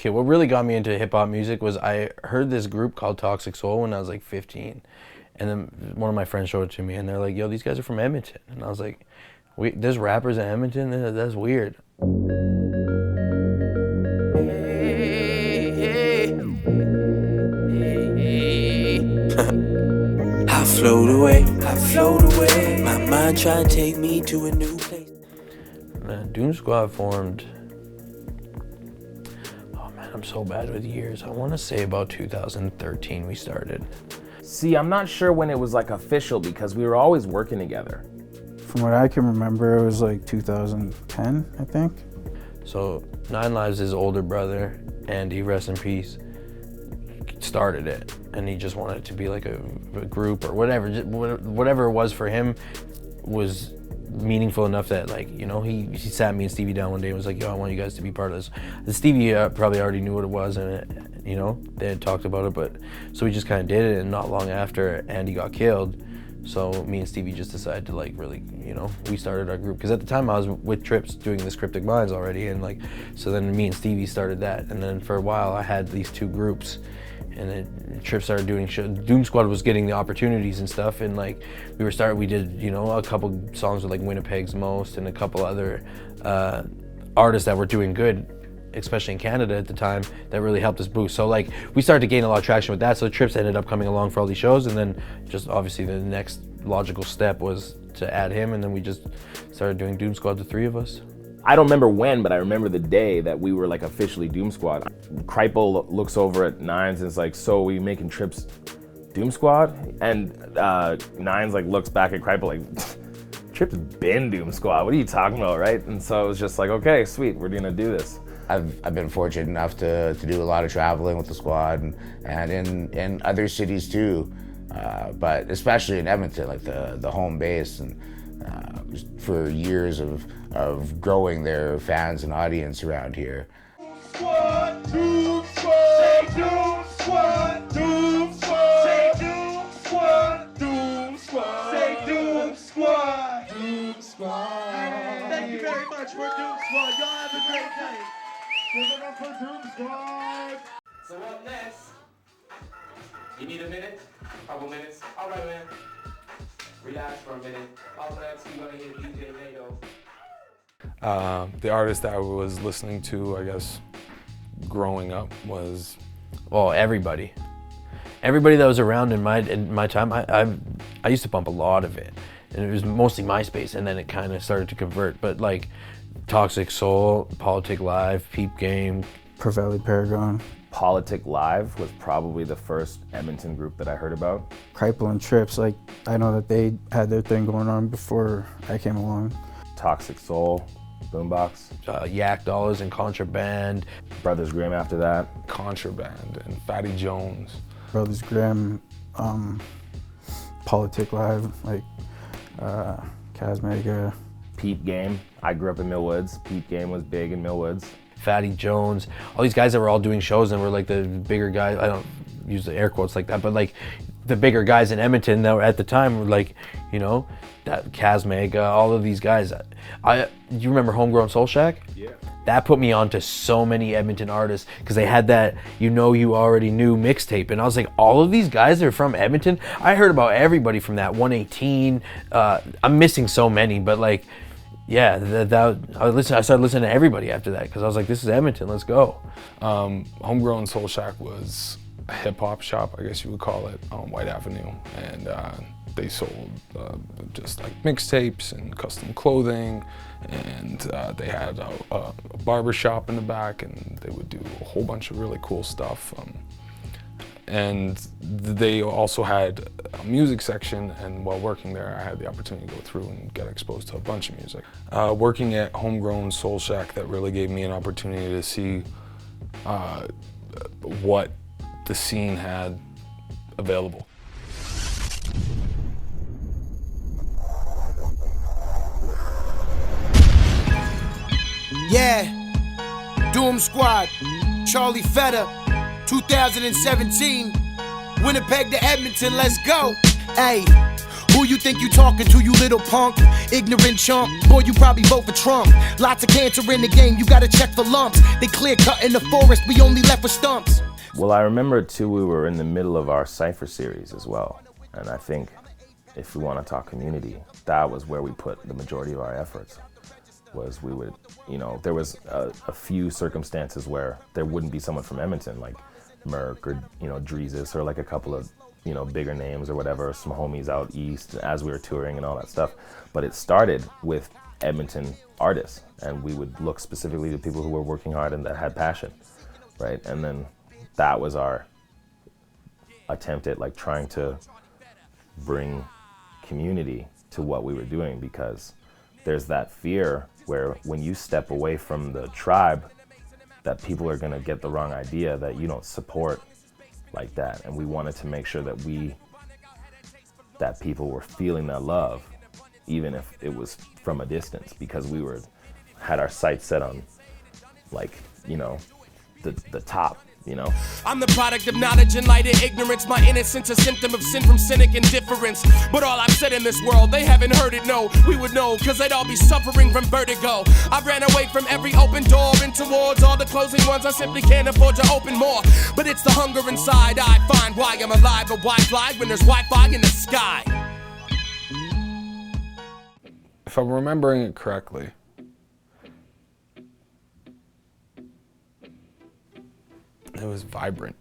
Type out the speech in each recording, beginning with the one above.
kid. What really got me into hip hop music was I heard this group called Toxic Soul when I was like 15, and then one of my friends showed it to me, and they're like, "Yo, these guys are from Edmonton," and I was like, "There's rappers in Edmonton? That's weird." I float away. My mind trying to take me to a new place. Doom Squad formed, oh man, I'm so bad with years. I want to say about 2013 we started. See, I'm not sure when it was like official because we were always working together. From what I can remember, it was like 2010, I think. So 9 Lives' his older brother, Andy, rest in peace, started it, and he just wanted it to be like a group or whatever. Whatever it was for him was meaningful enough that, like, you know, he sat me and Stevie down one day and was like, "Yo, I want you guys to be part of this." The Stevie probably already knew what it was, and you know, they had talked about it, but so we just kind of did it. And not long after Andy got killed, so me and Stevie just decided to, like, really, you know, we started our group, because at the time I was with Trips doing this Cryptic Minds already, and like, so then me and Stevie started that, and then for a while I had these two groups. And then Trip started doing shows. Doom Squad was getting the opportunities and stuff, and like we did, you know, a couple songs with like Winnipeg's Most and a couple other artists that were doing good, especially in Canada at the time, that really helped us boost. So like we started to gain a lot of traction with that. So Trips ended up coming along for all these shows, and then just obviously the next logical step was to add him, and then we just started doing Doom Squad, the 3 of us. I don't remember when, but I remember the day that we were like officially Doom Squad. Kripal looks over at Nines and is like, "So we making Trips Doom Squad?" And Nines like looks back at Kripal like, "Trips been Doom Squad, what are you talking about," right? And so it was just like, okay, sweet, we're gonna do this. I've been fortunate enough to do a lot of traveling with the squad and in other cities too, but especially in Edmonton, like the home base, and for years of growing their fans and audience around here. Squad, Doom Squad, Doom Squad, Doom Squad, Doom Squad, Doom Squad, say Doom Squad, Doom Squad. Thank you very much for Doom Squad. Y'all have a great night. Give it up for Doom Squad. So up next, you need a minute? Couple minutes? All right, man. Relax for a minute. Up next, we're gonna hear DJ Nato. The artist that I was listening to, I guess, growing up was... Well, everybody that was around in my time. I used to bump a lot of it, and it was mostly MySpace, and then it kind of started to convert. But like Toxic Soul, Politic Live, Peep Game, Valley Paragon. Politic Live was probably the first Edmonton group that I heard about. Kripal and Trips, like, I know that they had their thing going on before I came along. Toxic Soul, Boombox. Yak Dollars and Contraband. Brothers Grimm after that. Contraband and Fatty Jones. Brothers Grimm, Politic Live, like Casmega. Peep Game. I grew up in Millwoods. Peep Game was big in Millwoods. Fatty Jones, all these guys that were all doing shows and were like the bigger guys. I don't use the air quotes like that, but like the bigger guys in Edmonton that were at the time were like, you know, that Casmega, all of these guys. You remember Homegrown Soul Shack? Yeah. That put me on to so many Edmonton artists, because they had that You Already Knew mixtape, and I was like, all of these guys are from Edmonton? I heard about everybody from that, 118. I'm missing so many, but like, yeah, I started listening to everybody after that, because I was like, this is Edmonton, let's go. Homegrown Soul Shack was a hip hop shop, I guess you would call it, on White Avenue, and they sold just like mixtapes and custom clothing, and they had a barber shop in the back, and they would do a whole bunch of really cool stuff. And they also had a music section, and while working there, I had the opportunity to go through and get exposed to a bunch of music. Working at Homegrown Soul Shack, that really gave me an opportunity to see what the scene had available. Yeah, Doom Squad, Charlie Feta, 2017, Winnipeg to Edmonton, let's go. Hey, Who you think you talking to, you little punk? Ignorant chump, boy, you probably vote for Trump. Lots of cancer in the game, you gotta check for lumps. They clear cut in the forest, we only left with stumps. Well, I remember too, we were in the middle of our Cypher series as well. And I think if we want to talk community, that was where we put the majority of our efforts. Was we would, you know, there was a few circumstances where there wouldn't be someone from Edmonton, like Merc or, you know, Dreezus, or like a couple of, you know, bigger names or whatever, some homies out east as we were touring and all that stuff. But it started with Edmonton artists, and we would look specifically to people who were working hard and that had passion, right? And then that was our attempt at like trying to bring community to what we were doing, because there's that fear where when you step away from the tribe, that people are gonna get the wrong idea that you don't support like that. And we wanted to make sure that people were feeling that love, even if it was from a distance, because we had our sights set on, like, you know, the top, you know. I'm the product of knowledge and light and ignorance. My innocence a symptom of sin from cynic indifference. But all I've said in this world, they haven't heard it, no. We would know, cause they'd all be suffering from vertigo. I ran away from every open door and towards all the closing ones. I simply can't afford to open more. But it's the hunger inside I find why I'm alive. But why fly when there's Wi-Fi in the sky? If I'm remembering it correctly, it was vibrant.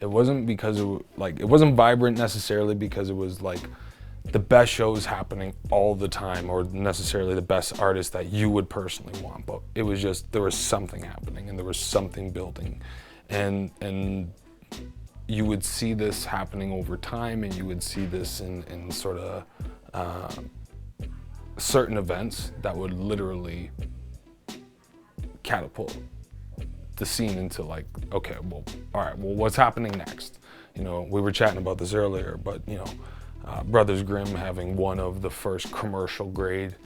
It wasn't because it wasn't vibrant necessarily because it was like the best shows happening all the time, or necessarily the best artists that you would personally want, but it was just, there was something happening and there was something building, and you would see this happening over time, and you would see this in sort of certain events that would literally catapult the scene into like, okay, well, all right, well, what's happening next? You know, we were chatting about this earlier, but you know, Brothers Grimm having one of the first commercial grade,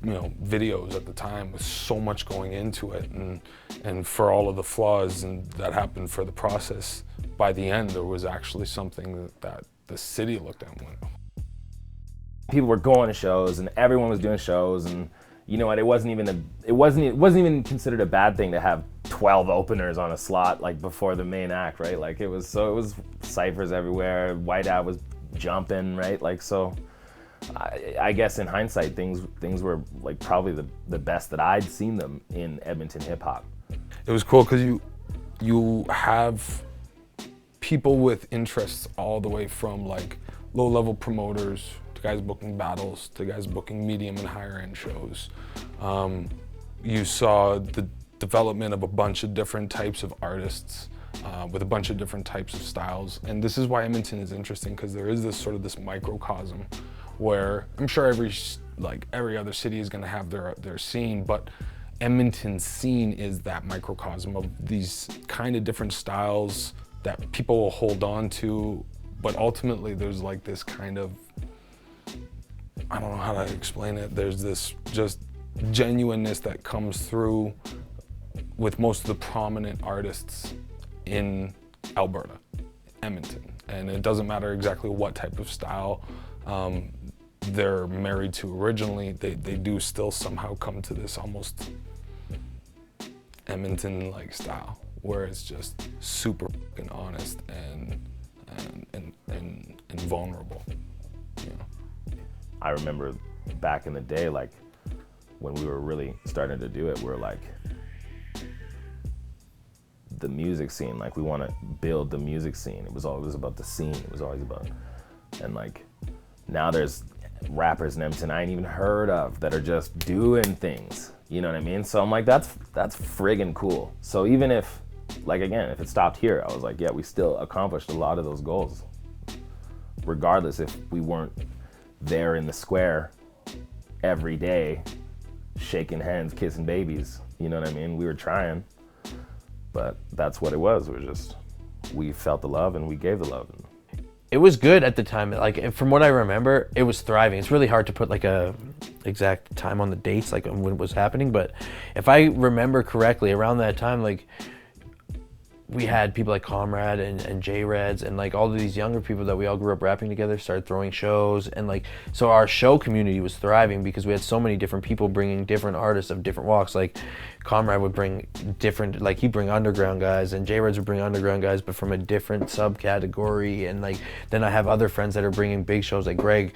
you know, videos at the time, with so much going into it, and for all of the flaws and that happened for the process, by the end there was actually something that the city looked at and went, people were going to shows and everyone was doing shows, and you know what, it wasn't even considered a bad thing to have 12 openers on a slot like before the main act, right? Like it was ciphers everywhere, White Out was jumping, right? Like, so I guess in hindsight things were like probably the best that I'd seen them in Edmonton hip hop. It was cool because you have people with interests all the way from like low level promoters to guys booking battles, to guys booking medium and higher end shows. You saw the development of a bunch of different types of artists with a bunch of different types of styles. And this is why Edmonton is interesting, because there is this microcosm where I'm sure every other city is gonna have their scene, but Edmonton's scene is that microcosm of these kind of different styles that people will hold on to, but ultimately there's like this kind of, I don't know how to explain it, there's this just genuineness that comes through with most of the prominent artists in Alberta, Edmonton. And it doesn't matter exactly what type of style they're married to originally, they do still somehow come to this almost Edmonton-like style, where it's just super fucking honest and vulnerable, you know. I remember back in the day, like when we were really starting to do it, we're like, the music scene, like we want to build the music scene. It was always about the scene. It was always about, and like now there's rappers in Edmonton I ain't even heard of that are just doing things. You know what I mean? So I'm like, that's friggin' cool. So even if, like again, if it stopped here, I was like, yeah, we still accomplished a lot of those goals, regardless if we weren't there in the square every day, shaking hands, kissing babies. You know what I mean? We were trying. But that's what it was. We felt the love and we gave the love. It was good at the time. Like from what I remember, it was thriving. It's really hard to put like a exact time on the dates, like when it was happening. But if I remember correctly, around that time, like we had people like Comrade and J-Reds and like all of these younger people that we all grew up rapping together started throwing shows, and like so our show community was thriving because we had so many different people bringing different artists of different walks. Like Comrade would bring different, like he'd bring underground guys, and J-Reds would bring underground guys but from a different subcategory, and like then I have other friends that are bringing big shows. Like Greg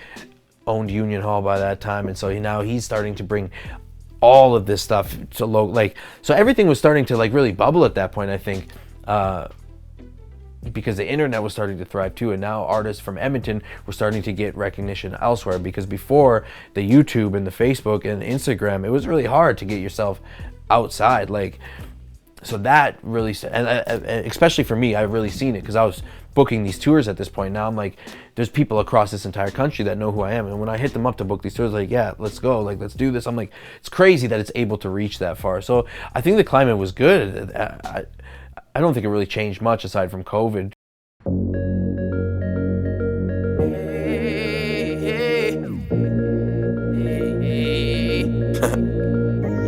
owned Union Hall by that time, and so now he's starting to bring all of this stuff to like, so everything was starting to like really bubble at that point, I think, because the internet was starting to thrive too, and now artists from Edmonton were starting to get recognition elsewhere, because before the YouTube and the Facebook and Instagram, it was really hard to get yourself outside, like, so that really, and especially for me, I've really seen it because I was booking these tours at this point. Now I'm like, there's people across this entire country that know who I am, and when I hit them up to book these tours, like, yeah, let's go, like, let's do this. I'm like, it's crazy that it's able to reach that far. So I think the climate was good. I don't think it really changed much aside from COVID.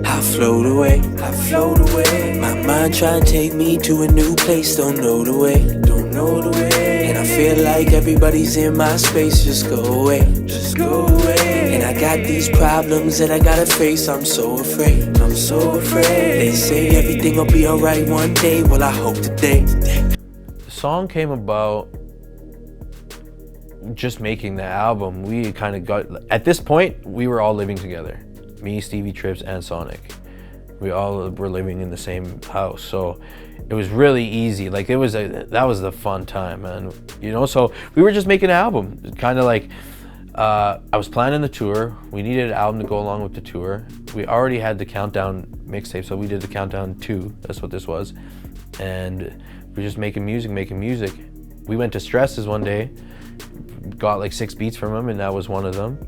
I float away. My mind try to take me to a new place, don't know the way. And I feel like everybody's in my space, just go away. And I got these problems that I gotta face, I'm so afraid. They say everything will be alright one day, well I hope today. The song came about just making the album. We kind of got, at this point, we were all living together. Me, Stevie Trips, and Sonik. We all were living in the same house, so it was really easy. Like that was the fun time, man. You know, so we were just making an album. Kind of like, I was planning the tour. We needed an album to go along with the tour. We already had the Countdown mixtape, so we did the Countdown 2. That's what this was. And we were just making music. We went to Stresses one day, got like 6 beats from him, and that was one of them.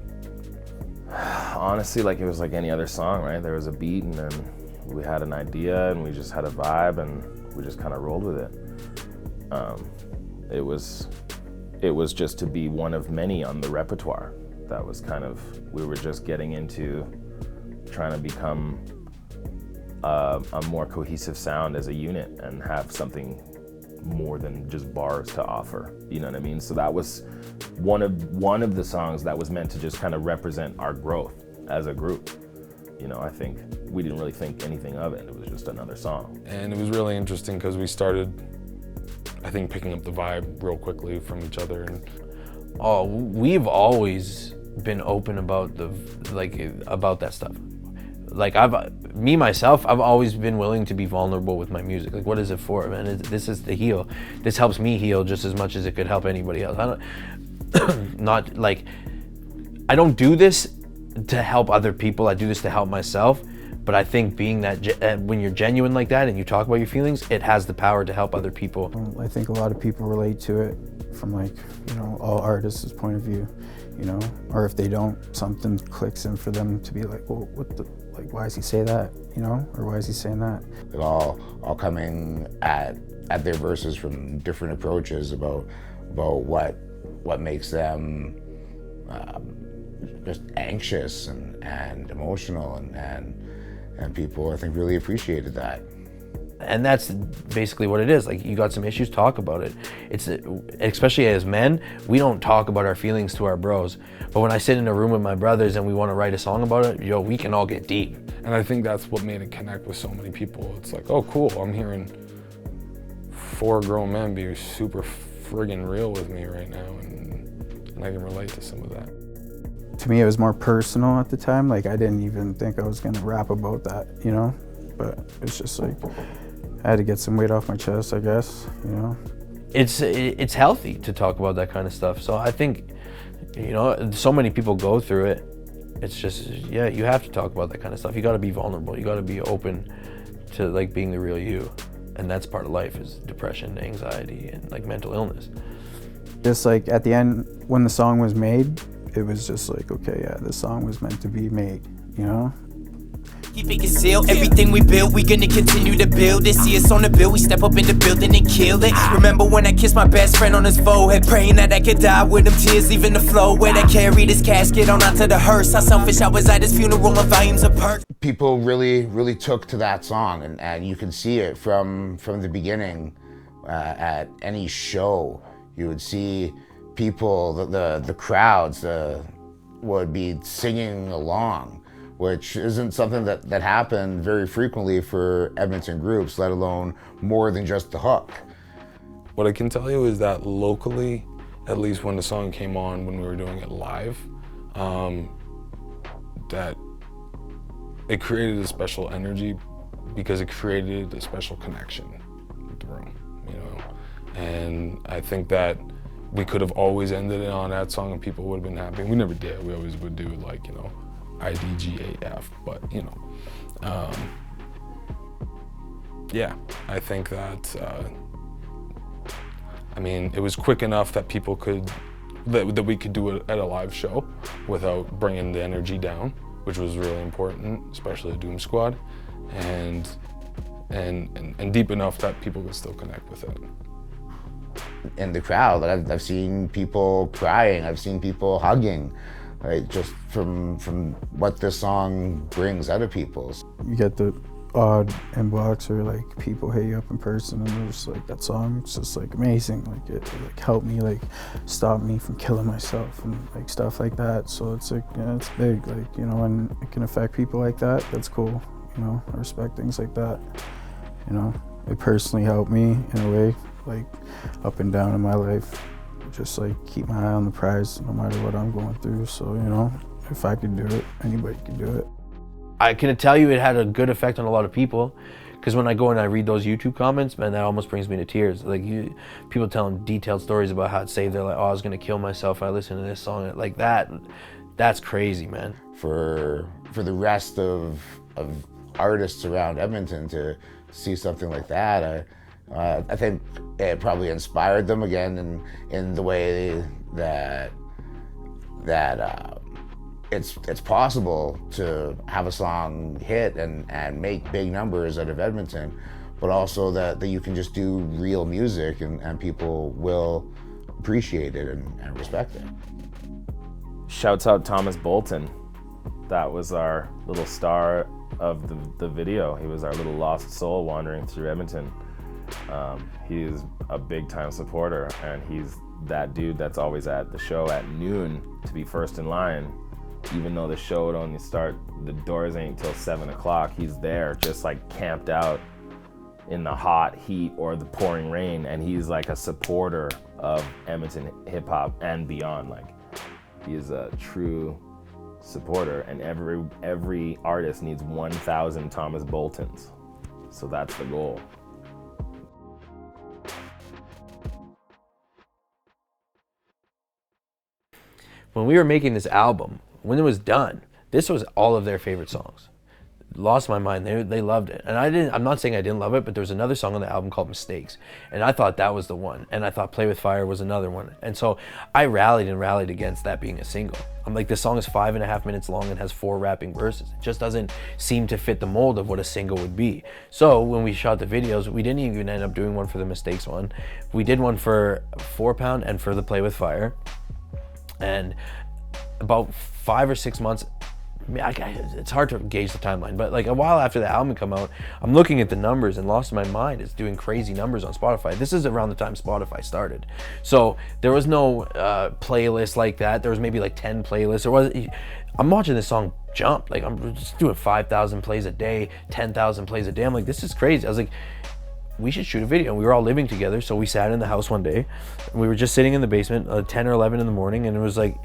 Honestly, like it was like any other song, right? There was a beat, and then we had an idea, and we just had a vibe, and we just kind of rolled with it. It was just to be one of many on the repertoire. That was kind of, we were just getting into trying to become a more cohesive sound as a unit and have something more than just bars to offer. You know what I mean? So that was one of the songs that was meant to just kind of represent our growth as a group. You know, I think we didn't really think anything of it. It was just another song. And it was really interesting because we started, I think, picking up the vibe real quickly from each other. And we've always been open about about that stuff. Like I've always been willing to be vulnerable with my music. Like, what is it for, man? This is to heal. This helps me heal just as much as it could help anybody else. I don't do this to help other people. I do this to help myself. But I think being that when you're genuine like that and you talk about your feelings, it has the power to help other people. I think a lot of people relate to it from, like, you know, all artists' point of view, you know, or if they don't, something clicks in for them to be like, well, like, why does he say that, you know, or why is he saying that? They're all coming at their verses from different approaches about what makes them just anxious and emotional, and people, I think, really appreciated that. And that's basically what it is. Like, you got some issues, talk about it. It's, especially as men, we don't talk about our feelings to our bros. But when I sit in a room with my brothers and we want to write a song about it, yo, we can all get deep. And I think that's what made it connect with so many people. It's like, oh, cool, I'm hearing 4 grown men be super friggin' real with me right now, and I can relate to some of that. To me, it was more personal at the time. Like, I didn't even think I was gonna rap about that, you know? But it's just like, I had to get some weight off my chest, I guess, you know? It's healthy to talk about that kind of stuff. So I think, you know, so many people go through it. It's just, yeah, you have to talk about that kind of stuff. You gotta be vulnerable. You gotta be open to, like, being the real you. And that's part of life, is depression, anxiety, and, like, mental illness. Just like at the end, when the song was made, it was just like, okay, yeah, this song was meant to be made, you know? Keep it concealed, everything we build, we gonna continue to build it. See us on the bill, we step up in the building and kill it. Remember when I kissed my best friend on his forehead, praying that I could die with them tears leaving the floor. Where I carried his casket on out to the hearse. How selfish I was at his funeral, my volumes of perks. People really took to that song, and you can see it from the beginning. at any show, you would see people, the crowds would be singing along, which isn't something that happened very frequently for Edmonton groups, let alone more than just the hook. What I can tell you is that locally, at least when the song came on, when we were doing it live, that it created a special energy because it created a special connection with the room, you know? And I think that we could have always ended it on that song and people would have been happy. We never did. We always would do like, you know, IDGAF, but you know. Yeah, I think that, I mean, it was quick enough that people could, that we could do it at a live show without bringing the energy down, which was really important, especially a Doom Squad, and deep enough that people could still connect with it. In the crowd, I've seen people crying, I've seen people hugging, right? Just from what this song brings out of people. You get the odd inbox or like people hit you up in person and they're just like, that song's just like amazing, like it like helped me, like stop me from killing myself and like stuff like that. So it's like, yeah, it's big, like, you know, and it can affect people like that. That's cool, you know. I respect things like that, you know. It personally helped me in a way, like up and down in my life, just like keep my eye on the prize no matter what I'm going through. So, you know, if I could do it, anybody can do it. I can tell you it had a good effect on a lot of people, because when I go and I read those YouTube comments, man, that almost brings me to tears. Like, people telling detailed stories about how it saved their life. Oh, I was gonna kill myself if I listened to this song. Like that, that's crazy, man. For the rest of artists around Edmonton to see something like that, I think it probably inspired them again in the way that it's possible to have a song hit and make big numbers out of Edmonton, but also that you can just do real music and people will appreciate it and respect it. Shouts out Thomas Bolton. That was our little star of the video. He was our little lost soul wandering through Edmonton. He's a big time supporter, and he's that dude that's always at the show at noon to be first in line. Even though the show would only start, the doors ain't till 7 o'clock, he's there just like camped out in the hot heat or the pouring rain, and he's like a supporter of Edmonton Hip Hop and beyond. Like, he is a true supporter, and every artist needs 1,000 Thomas Boltons. So that's the goal. When we were making this album, when it was done, this was all of their favorite songs. Lost My Mind, they loved it. And I'm not saying I didn't love it, but there was another song on the album called Mistakes. And I thought that was the one. And I thought Play With Fire was another one. And so I rallied against that being a single. I'm like, this song is 5.5 minutes long and has 4 rapping verses. It just doesn't seem to fit the mold of what a single would be. So when we shot the videos, we didn't even end up doing one for the Mistakes one. We did one for 4 Pound and for the Play With Fire. And about 5 or 6 months, it's hard to gauge the timeline, but like a while after the album come out, I'm looking at the numbers, and Lost My Mind is doing crazy numbers on Spotify. This is around the time Spotify started. So there was no playlist like that. There was maybe like 10 playlists. I'm watching this song jump. Like, I'm just doing 5,000 plays a day, 10,000 plays a day. I'm like, this is crazy. I was like, we should shoot a video. And we were all living together, so we sat in the house one day. And we were just sitting in the basement 10 or 11 in the morning, and it was like,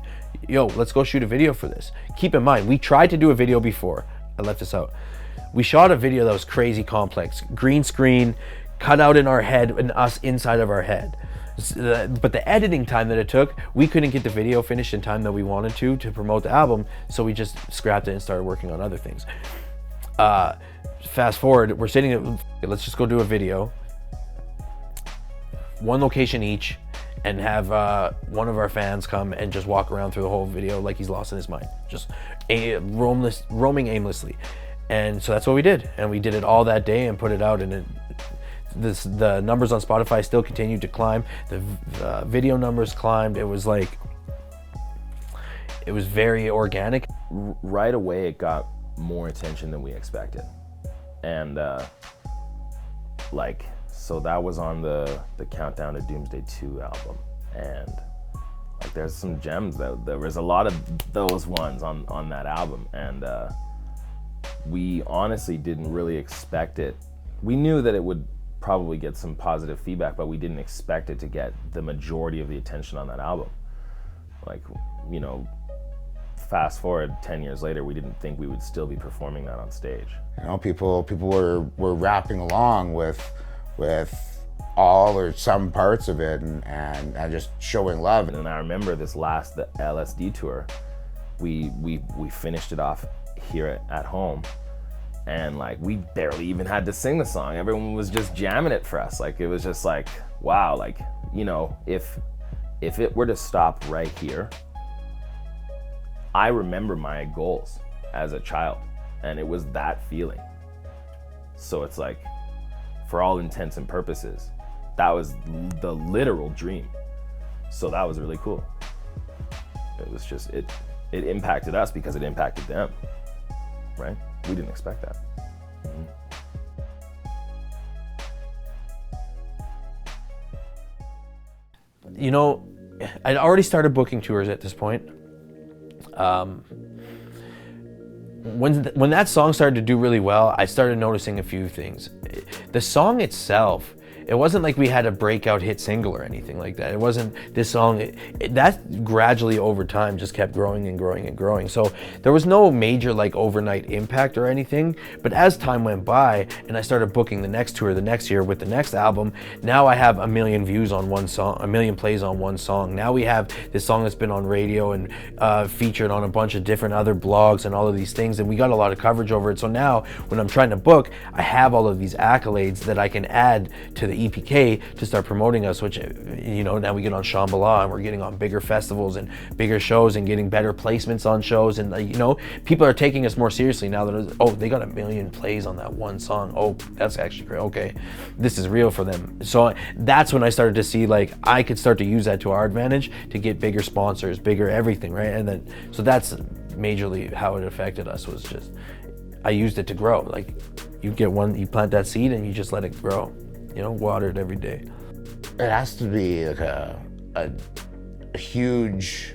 yo, let's go shoot a video for this. Keep in mind, we tried to do a video before. I left this out. We shot a video that was crazy complex. Green screen, cut out in our head, and us inside of our head. But the editing time that it took, we couldn't get the video finished in time that we wanted to promote the album, so we just scrapped it and started working on other things. Fast forward, we're sitting at, let's just go do a video. One location each, and have one of our fans come and just walk around through the whole video like he's lost in his mind, just roaming aimlessly. And so that's what we did, and we did it all that day and put it out, and the numbers on Spotify still continued to climb. The video numbers climbed. It was like, it was very organic. Right away, it got more attention than we expected, and like, so that was on the Countdown to Doomsday 2 album, and like there's some gems. There was a lot of those ones on that album, and we honestly didn't really expect it. We knew that it would probably get some positive feedback, but we didn't expect it to get the majority of the attention on that album. Like, you know, fast forward 10 years later, we didn't think we would still be performing that on stage. You know, people were rapping along with all or some parts of it and just showing love. And I remember the LSD tour, we finished it off here at home, and like we barely even had to sing the song. Everyone was just jamming it for us. Like it was just like, wow, like, you know, if it were to stop right here, I remember my goals as a child, and it was that feeling. So it's like, for all intents and purposes, that was the literal dream. So that was really cool. It was just, it impacted us because it impacted them, right? We didn't expect that. You know, I'd already started booking tours at this point. When that song started to do really well, I started noticing a few things. The song itself, it wasn't like we had a breakout hit single or anything like that. It wasn't this song, that gradually over time just kept growing and growing and growing. So there was no major like overnight impact or anything, but as time went by and I started booking the next tour the next year with the next album, now I have 1 million views on one song, 1 million plays on one song. Now we have this song that's been on radio and featured on a bunch of different other blogs and all of these things, and we got a lot of coverage over it. So now when I'm trying to book, I have all of these accolades that I can add to the EPK to start promoting us, which, you know, now we get on Shambhala and we're getting on bigger festivals and bigger shows and getting better placements on shows, and you know, people are taking us more seriously now that, oh, they got 1 million plays on that one song. Oh, that's actually great. Okay, this is real for them. So that's when I started to see like I could start to use that to our advantage to get bigger sponsors, bigger everything, right? And then, so that's majorly how it affected us, was just, I used it to grow. Like you plant that seed and you just let it grow. You know, water it every day. It has to be like a huge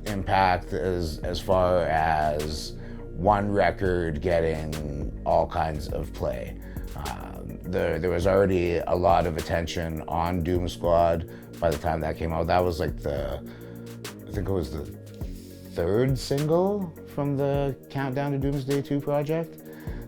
impact as far as one record getting all kinds of play. There was already a lot of attention on Doom Squad by the time that came out. That was like I think it was the 3rd single from the Countdown to Doomsday 2 project.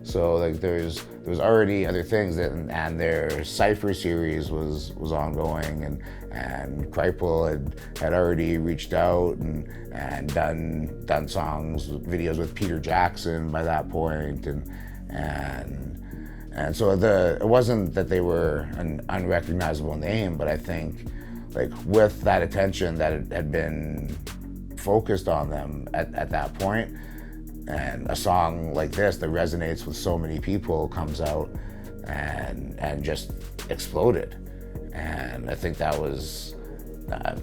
So like there was already other things and their Cypher series was ongoing, and Kripal had already reached out and done songs, videos with Peter Jackson by that point, and so it wasn't that they were an unrecognizable name, but I think like with that attention that had been focused on them at that point, and a song like this that resonates with so many people comes out and just exploded. And I think that was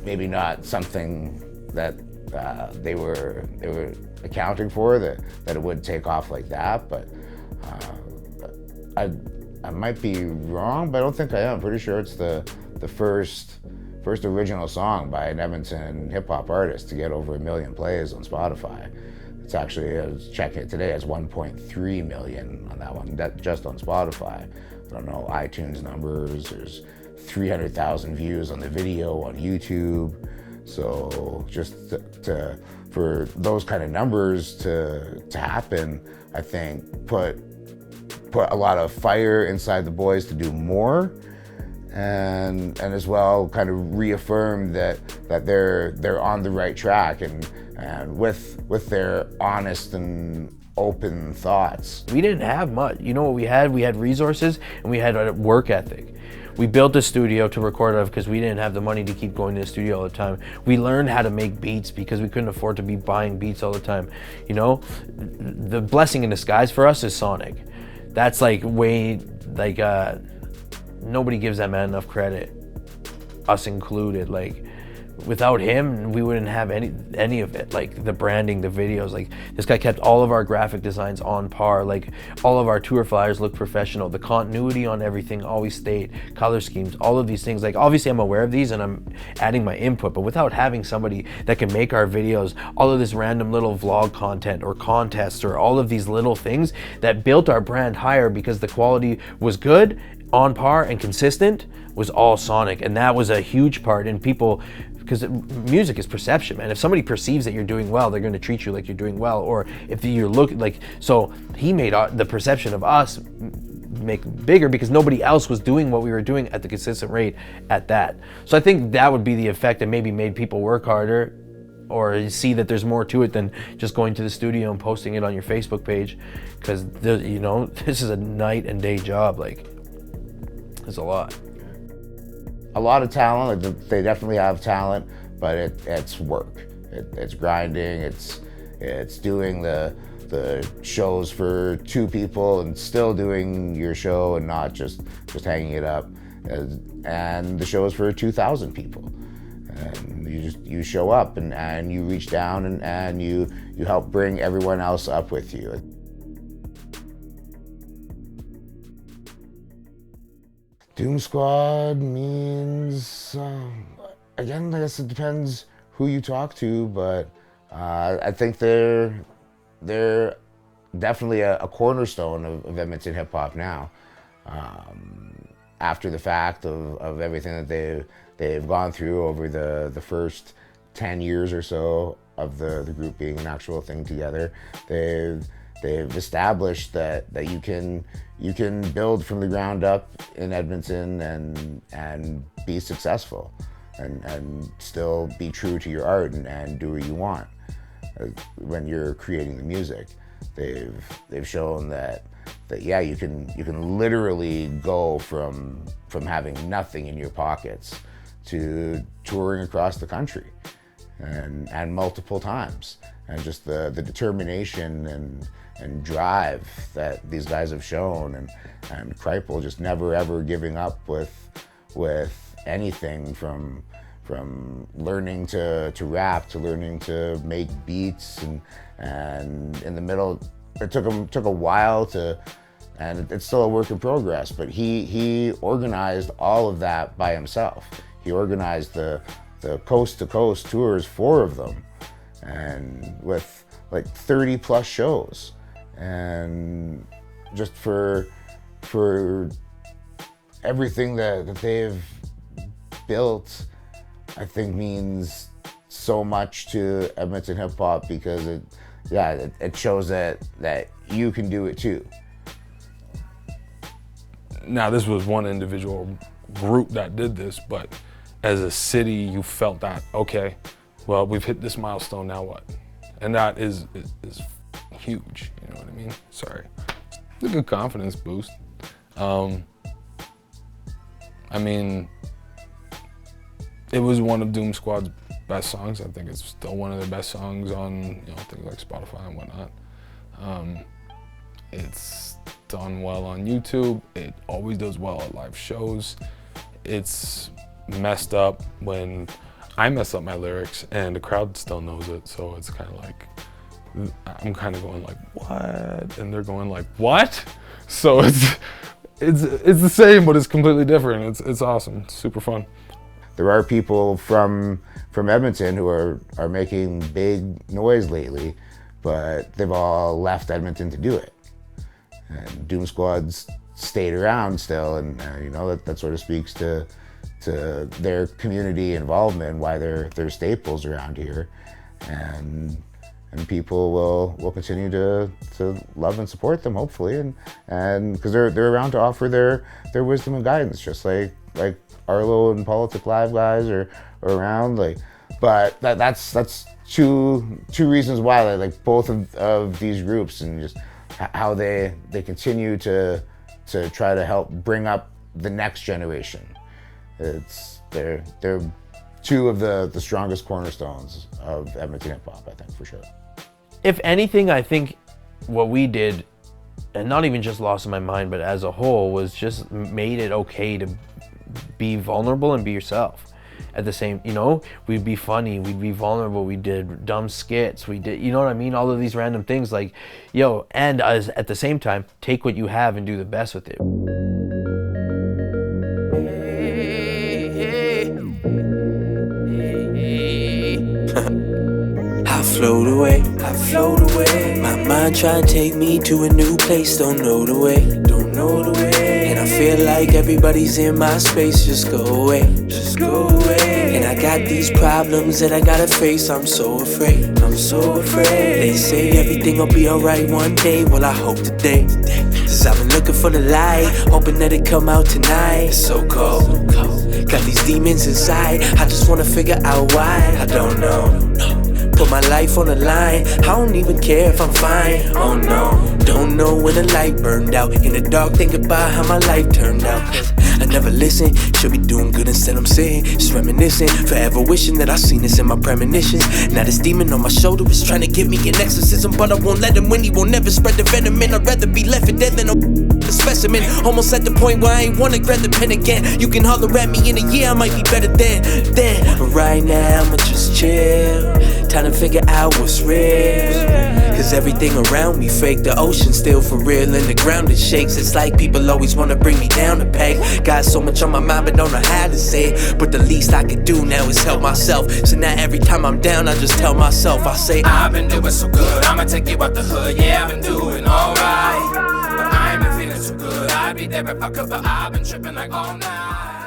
maybe not something that they were accounting for, that it would take off like that, but I might be wrong, but I don't think I am. I'm pretty sure it's the first original song by an Edmonton hip hop artist to get over 1 million plays on Spotify. It's actually, I was checking it today, it's 1.3 million on that one, just on Spotify. I don't know iTunes numbers, there's 300,000 views on the video on YouTube. So just for those kind of numbers to happen, I think put a lot of fire inside the boys to do more, and as well kind of reaffirm that they're on the right track, and with their honest and open thoughts. We didn't have much. You know what we had? We had resources and we had a work ethic. We built a studio to record out of because we didn't have the money to keep going to the studio all the time. We learned how to make beats because we couldn't afford to be buying beats all the time. You know, the blessing in disguise for us is Sonik. That's like nobody gives that man enough credit, us included. Like, without him, we wouldn't have any of it. Like the branding, the videos, like this guy kept all of our graphic designs on par. Like all of our tour flyers look professional. The continuity on everything always stayed. Color schemes, all of these things. Like obviously I'm aware of these and I'm adding my input, but without having somebody that can make our videos, all of this random little vlog content or contests or all of these little things that built our brand higher because the quality was good, on par and consistent, was all Sonik. And that was a huge part in people, because music is perception, man. If somebody perceives that you're doing well, they're going to treat you like you're doing well. Or if you look like, so he made the perception of us make bigger because nobody else was doing what we were doing at the consistent rate at that. So I think that would be the effect that maybe made people work harder or see that there's more to it than just going to the studio and posting it on your Facebook page. Because, you know, this is a night and day job. Like, there's a lot. A lot of talent. They definitely have talent, but it's work. It's grinding. It's doing the shows for 2 people and still doing your show and not just hanging it up. And the shows for 2,000 people. And you show up and you reach down and you help bring everyone else up with you. Doom Squad means, again, I guess it depends who you talk to, but I think they're definitely a cornerstone of Edmonton Hip Hop now. After the fact of everything that they've gone through over the first 10 years or so of the group being an actual thing together, they've established that you can build from the ground up in Edmonton and be successful and still be true to your art and do what you want when you're creating the music. They've shown that yeah, you can literally go from having nothing in your pockets to touring across the country and multiple times, and just the determination and drive that these guys have shown, and Kripal just never ever giving up with anything from learning to rap to learning to make beats, and in the middle it took a while to, and it's still a work in progress, but he organized all of that by himself. He organized the coast to coast tours, 4 of them, and with like 30 plus shows. And just for everything that they've built, I think means so much to Edmonton Hip Hop, because it shows that you can do it too. Now, this was one individual group that did this, but as a city, you felt that, okay, well, we've hit this milestone, now what? And that is huge, you know what I mean? Sorry. It's a good confidence boost. I mean, it was one of Doom Squad's best songs. I think it's still one of their best songs on, you know, things like Spotify and whatnot. It's done well on YouTube. It always does well at live shows. It's messed up when I mess up my lyrics and the crowd still knows it, so it's kind of like, I'm kind of going like, what? And they're going like, what? So it's the same, but it's completely different. It's awesome. It's super fun. There are people from Edmonton who are making big noise lately, but they've all left Edmonton to do it. And Doom Squad's stayed around still, and you know, that sort of speaks to their community involvement, why they're staples around here, and people will continue to love and support them, hopefully, and because they're around to offer their wisdom and guidance, just like Arlo and Politic Live guys are around, like. But that's two reasons why, like both of these groups, and just how they continue to try to help bring up the next generation. They're 2 of the strongest cornerstones of Edmonton Hip Hop, I think, for sure. If anything, I think what we did, and not even just Lost in My Mind, but as a whole, was just made it okay to be vulnerable and be yourself. at the same, you know, we'd be funny, we'd be vulnerable, we did dumb skits, we did, you know what I mean, all of these random things, like, yo, and as at the same time, take what you have and do the best with it. I float away, I float away. My mind try to take me to a new place, don't know the way, don't know the way. And I feel like everybody's in my space, just go away, just go away. And I got these problems that I gotta face, I'm so afraid, I'm so afraid. They say everything will be alright one day, well I hope today. Cause I've been looking for the light, hoping that it come out tonight. It's so cold, got these demons inside, I just wanna figure out why. I don't know. Put my life on the line, I don't even care if I'm fine. Oh no, don't know when the light burned out. In the dark, think about how my life turned out. I never listen, should be doing good instead I'm sitting, just reminiscing, forever wishing that I seen this in my premonitions. Now this demon on my shoulder is trying to give me an exorcism, but I won't let him win, he won't never spread the venom in. I'd rather be left for dead than a specimen. Almost at the point where I ain't wanna grab the pen again. You can holler at me in a year, I might be better then. But right now I'ma just chill, time to figure out what's real. Cause everything around me fake, the ocean still for real and the ground it shakes. It's like people always wanna bring me down a peg. Got so much on my mind but don't know how to say it. But the least I can do now is help myself. So now every time I'm down I just tell myself, I say I've been doing so good, I'ma take you out the hood. Yeah, I've been doing alright, but I ain't been feeling too good. I'd be there if I could, but I've been tripping like all night.